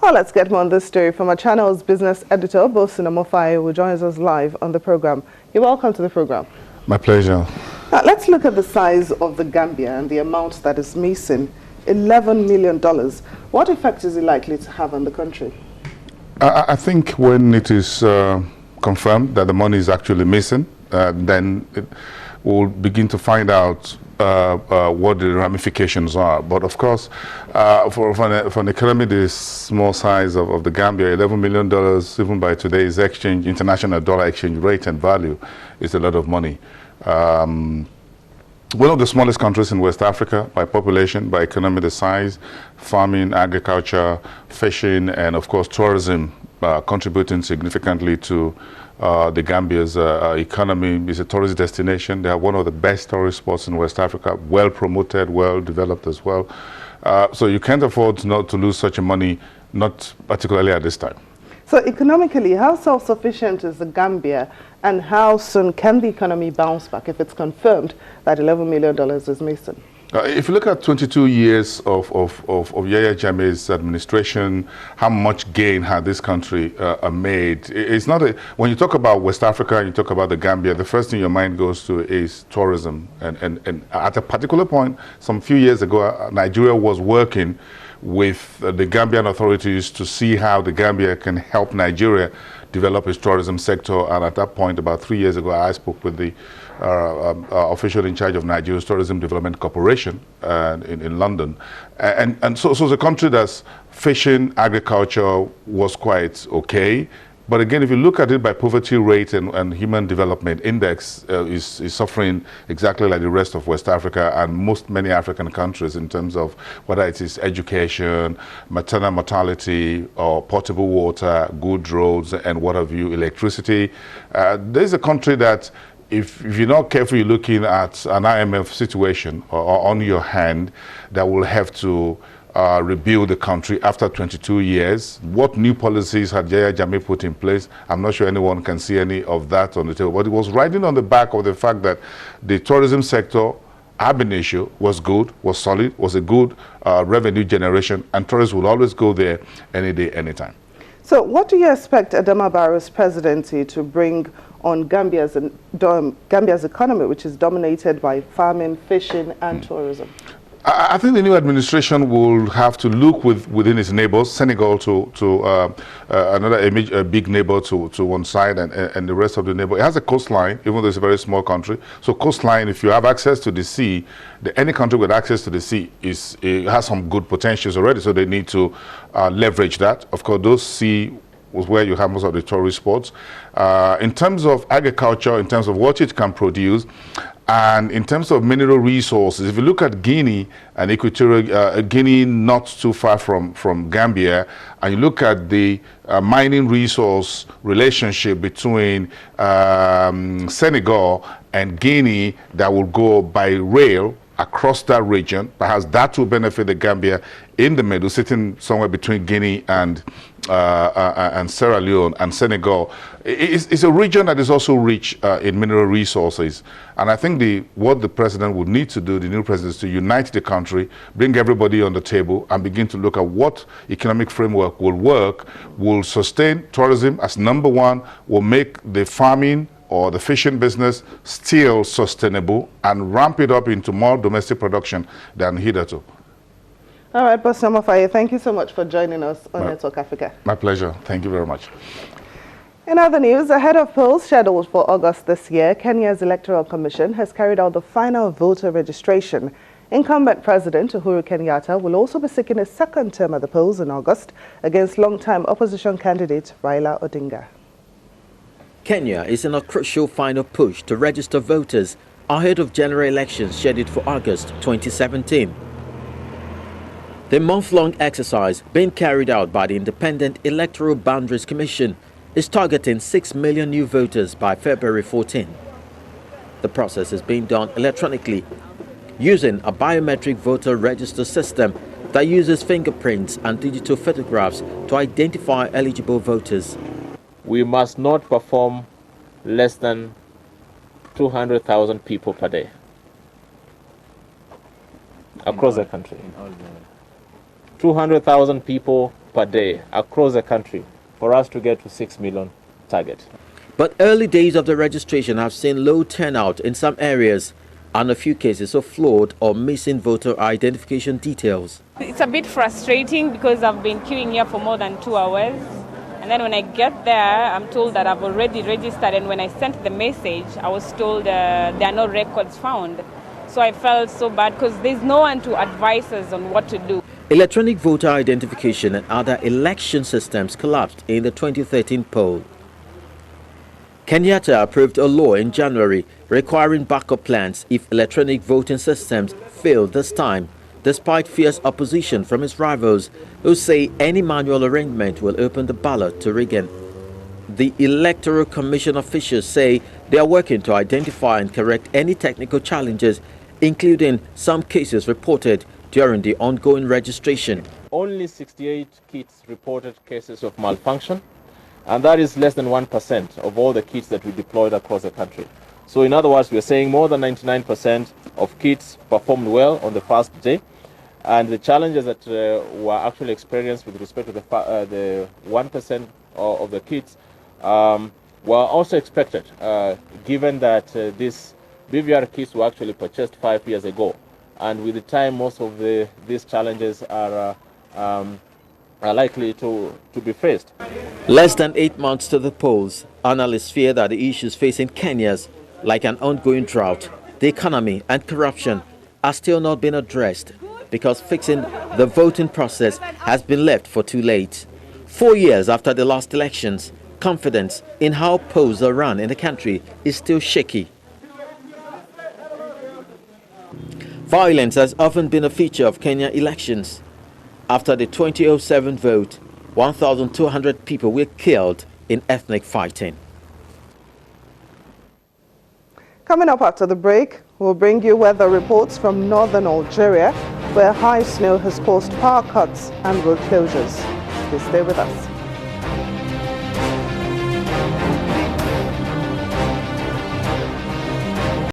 Well, let's get more on this story from our channel's business editor, Bosun Omofai, who joins us live on the program. You're welcome to the program. My pleasure. Now, let's look at the size of the Gambia and the amount that is missing, $11 million. What effect is it likely to have on the country? I think when it is confirmed that the money is actually missing, then we'll begin to find out what the ramifications are. But of course, for an economy this small size of the Gambia, $11 million, even by today's international dollar exchange rate and value, is a lot of money. One of the smallest countries in West Africa by population, by economic size, farming, agriculture, fishing, and of course tourism contributing significantly to the Gambia's economy. Is a tourist destination. They are one of the best tourist spots in West Africa, well promoted, well developed as well. So you can't afford not to lose such money, not particularly at this time. So economically, how self-sufficient is the Gambia, and how soon can the economy bounce back if it's confirmed that $11 million is missing? If you look at 22 years of Yahya Jammeh's administration, how much gain had this country made? It's not when you talk about West Africa and you talk about the Gambia, the first thing your mind goes to is tourism. And at a particular point, some few years ago, Nigeria was working with the Gambian authorities to see how the Gambia can help Nigeria develop its tourism sector. And at that point, about 3 years ago, I spoke with the official in charge of Nigeria's Tourism Development Corporation in London. And so the country that's fishing, agriculture was quite okay. But again, if you look at it by poverty rate and human development index, is suffering exactly like the rest of West Africa and many African countries in terms of whether it is education, maternal mortality, or potable water, good roads, and what have you, electricity. There's a country that, if you're not carefully looking at an IMF situation or on your hand, that will have to rebuild the country after 22 years. What new policies had Yahya Jammeh put in place? I'm not sure anyone can see any of that on the table. But it was riding on the back of the fact that the tourism sector, ab initio, was good, was solid, was a good revenue generation, and tourists will always go there any day, anytime. So what do you expect Adama Barrow's presidency to bring on Gambia's economy, which is dominated by farming, fishing, and tourism? I think the new administration will have to look within its neighbors, Senegal to another big neighbor to one side, and the rest of the neighbor. It has a coastline, even though it's a very small country. So coastline, if you have access to the sea, any country with access to the sea it has some good potentials already, so they need to leverage that. Of course, those sea was where you have most of the tourist spots. In terms of agriculture, in terms of what it can produce, and in terms of mineral resources, if you look at Guinea and Equatorial Guinea, not too far from Gambia, and you look at the mining resource relationship between Senegal and Guinea that will go by rail across that region, perhaps that will benefit the Gambia in the middle, sitting somewhere between Guinea and Sierra Leone and Senegal. It's a region that is also rich in mineral resources. And I think what the president would need to do, the new president, is to unite the country, bring everybody on the table, and begin to look at what economic framework will work, will sustain tourism as number one, will make the farming or the fishing business still sustainable, and ramp it up into more domestic production than hitherto. All right, Bosun Omofai, thank you so much for joining us on Network Africa. My pleasure. Thank you very much. In other news, ahead of polls scheduled for August this year, Kenya's Electoral Commission has carried out the final voter registration. Incumbent President Uhuru Kenyatta will also be seeking a second term at the polls in August against long-time opposition candidate Raila Odinga. Kenya is in a crucial final push to register voters ahead of general elections scheduled for August 2017. The month-long exercise being carried out by the Independent Electoral Boundaries Commission is targeting 6 million new voters by February 14. The process is being done electronically using a biometric voter register system that uses fingerprints and digital photographs to identify eligible voters. We must not perform less than 200,000 people per day across the country. 200,000 people per day across the country for us to get to 6 million target. But early days of the registration have seen low turnout in some areas and a few cases of flawed or missing voter identification details. It's a bit frustrating because I've been queuing here for more than 2 hours. And then when I get there, I'm told that I've already registered. And when I sent the message, I was told there are no records found. So I felt so bad because there's no one to advise us on what to do. Electronic voter identification and other election systems collapsed in the 2013 poll. Kenyatta approved a law in January requiring backup plans if electronic voting systems fail this time, despite fierce opposition from his rivals who say any manual arrangement will open the ballot to rigging. The Electoral Commission officials say they are working to identify and correct any technical challenges, including some cases reported during the ongoing registration. Only 68 kits reported cases of malfunction, and that is less than 1% of all the kits that we deployed across the country. So in other words, we are saying more than 99% of kits performed well on the first day. And the challenges that were actually experienced with respect to the 1% of the kits were also expected, given that these BVR kits were actually purchased 5 years ago. And with the time, most of these challenges are likely to be faced. Less than 8 months to the polls, analysts fear that the issues facing Kenyans, like an ongoing drought, the economy and corruption, are still not being addressed because fixing the voting process has been left for too late. 4 years after the last elections, confidence in how polls are run in the country is still shaky. Violence has often been a feature of Kenya elections. After the 2007 vote, 1,200 people were killed in ethnic fighting. Coming up after the break, we'll bring you weather reports from northern Algeria, where high snow has caused power cuts and road closures. Please stay with us.